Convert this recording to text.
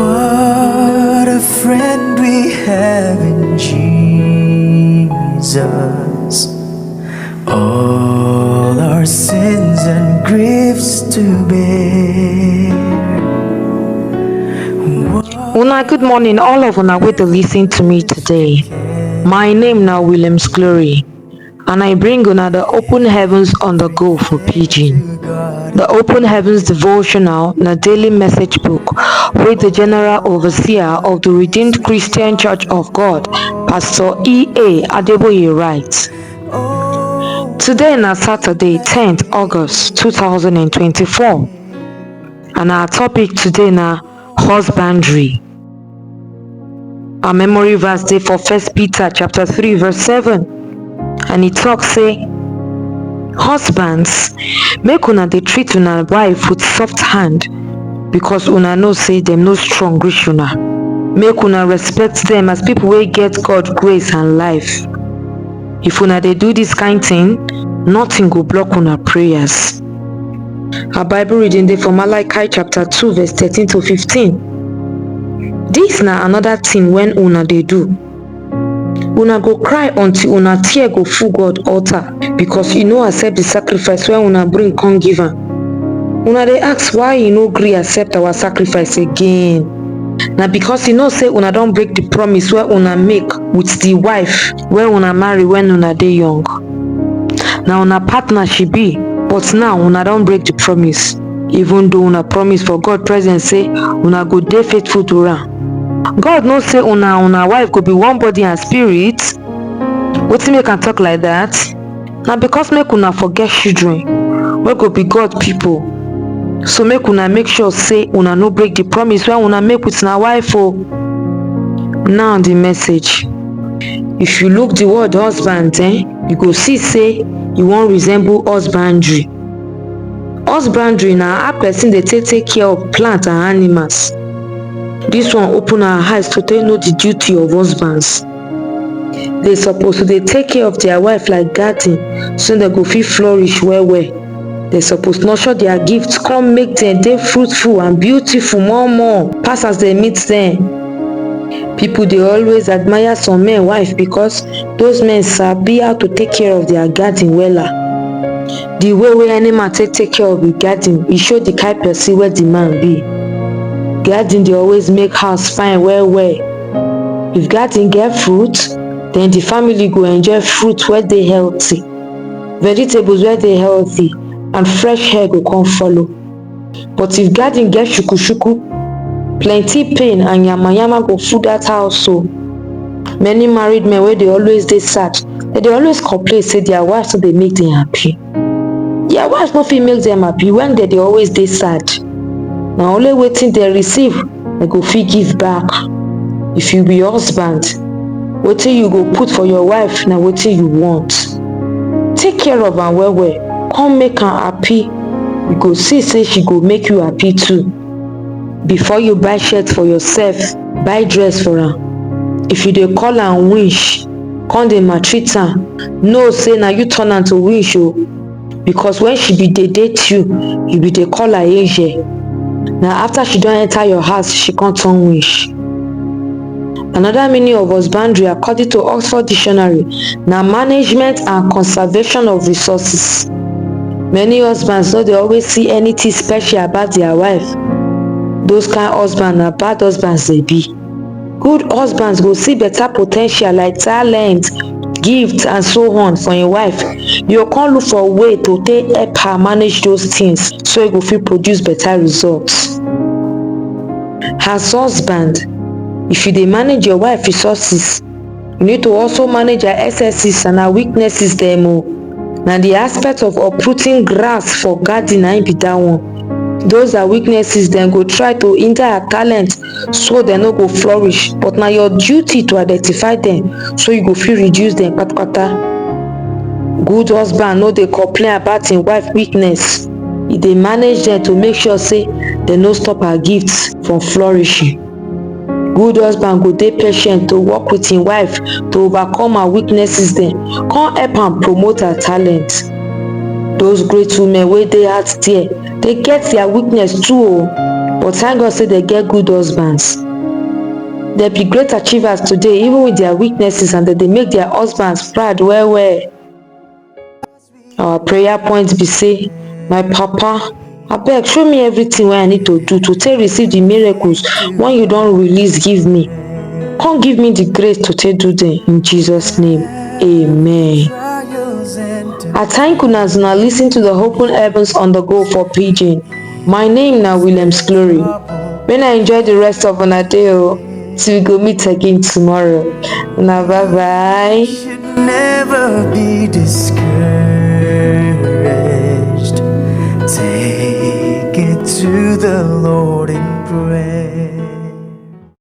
What a friend we have in Jesus. All our sins and griefs to bear. Una, good morning, all of una wey dey listen to me today. My name na Williams Glory, and I bring una the Open Heavens on the Go for Pidgin. The Open Heavens devotional na daily message book wey the General Overseer of the Redeemed Christian Church of God, Pastor E.A. Adeboye writes. Today na Saturday, 10th August 2024, and our topic today na Husbandry. Our memory verse dey for 1 Peter chapter 3 verse 7, and e talk say, husbands, make una dey treat una wife with soft hand, because una know say dem no strong reach una. Make una respect dem as people wey get God grace and life. If una dey do this kind thing, nothing go block una prayers. Our Bible reading dey for Malachi chapter 2 verse 13 to 15. This na another thing when una dey do. Una go cry until una tear go full God altar, because e no accept the sacrifice wey una bring come give am. Una dey ask why e no gree accept our sacrifice again. Na because e know say una don break the promise wey una make with the wife wey una marry when una dey young. Na una partner she be, but now una don break the promise, even though una promise for God presence say una go dey faithful to am. God know say una wife go be one body and spirit. Wetin make am talk like that? Na because make una forget children wey go be God people. So make una make sure say una no break the promise wey una make with una wife o. Now the message. If you look the word husband, you go see say e wan resemble husbandry. Husbandry na how person dey take care of plant and animals. This one open our eyes to know the duty of husbands. They suppose to dey take care of their wife like garden, so dem go fit flourish well well. They suppose nurture their gifts, come make dem dey fruitful and beautiful more pass as dem meet dem. People dey always admire some men wife because those men sabi how to take care of their garden wella. The way wey any man take care of the garden, e show the kind person wey the man be. Garden dey always make house fine well well. If garden get fruit, then the family go enjoy fruit wey dey healthy, vegetables wey dey healthy, and fresh air go come follow. But if garden get shuku, plenty pain and yama go full that house o. Many married men wey dey always dey sad, dem dey always complain say their wives no dey make dem happy. Their wives no fit make dem happy when dem dey always dey sad. Na only wetin dem receive dem go fit give back. If you be husband, wetin you go put for your wife na wetin you want. Take care of am well well, come make am happy. You go see say she go make you happy too. Before you buy shirt for yourself, buy dress for am. If you dey call am winch, come dey maltreat am, know say na you turn am to winch o. Because when she be dey date you, you be dey call her angel. Na after she don enter your house, she come turn winch. Another meaning of husbandry according to Oxford Dictionary na management and conservation of resources. Many husbands no dey always see anything special about their wife. Those kind husbands na bad husbands dey be. Good husbands go see better potential like talent, gift and so on for im wife. You go come look for way to take help her manage those things so e go fit produce better results. As husband, if you dey manage your wife resources, you need to also manage her excesses and her weaknesses dem o. Na the aspect of uprooting grass for garden na im be that one. Those are weaknesses dem go try to hinder her talent so dem no go flourish, but na your duty to identify dem so you go fit reduce dem kpatakpata. Good husband no dey complain about im wife weakness. E dey manage dem to make sure say dem no stop her gifts from flourishing. Good husband go dey patient to work with im wife to overcome her weaknesses dem, come help am promote her talent. Those great women wey dey out there, dey get their weakness too o. But thank God say they get good husbands. They be great achievers today, even with their weaknesses, and that they make their husbands proud well. Our prayer point be say, my papa, abeg show me everything wey I need to do to take receive the miracles when you don release give me. Come give me the grace to take do them in Jesus' name. Amen. I thank una as una lis ten to the Open Heavens on the Go for Pidgin. My name na Williams Glory. When I enjoy the rest of una day o, till we go meet again tomorrow. Una bye bye. Should never be discouraged. Take it to the Lord in